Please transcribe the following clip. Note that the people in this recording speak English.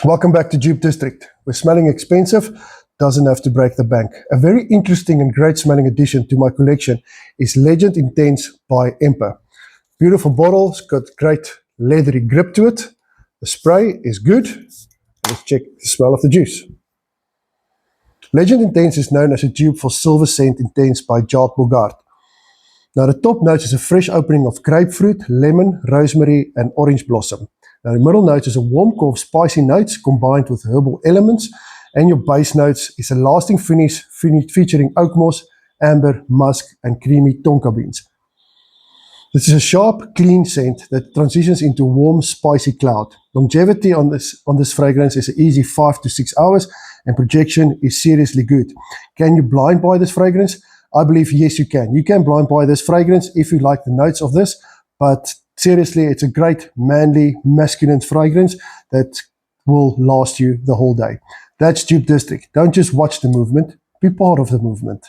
Welcome back to Dupe District, where smelling expensive doesn't have to break the bank. A very interesting and great smelling addition to my collection is Legend Intense by Emper. Beautiful bottle, it's got great leathery grip to it. The spray is good. Let's check the smell of the juice. Legend Intense is known as a dupe for Silver Scent Intense by Jacques Bogart. Now the top notes is a fresh opening of grapefruit, lemon, rosemary and orange blossom. Now the middle notes is a warm core of spicy notes combined with herbal elements, and your base notes is a lasting finish featuring oak moss, amber, musk and creamy tonka beans. This is a sharp, clean scent that transitions into a warm, spicy cloud. Longevity on this fragrance is an easy 5 to 6 hours, and projection is seriously good. Can you blind buy this fragrance? I believe yes, you can. You can blind buy this fragrance if you like the notes of this, but seriously, it's a great, manly, masculine fragrance that will last you the whole day. That's Dupe District. Don't just watch the movement, be part of the movement.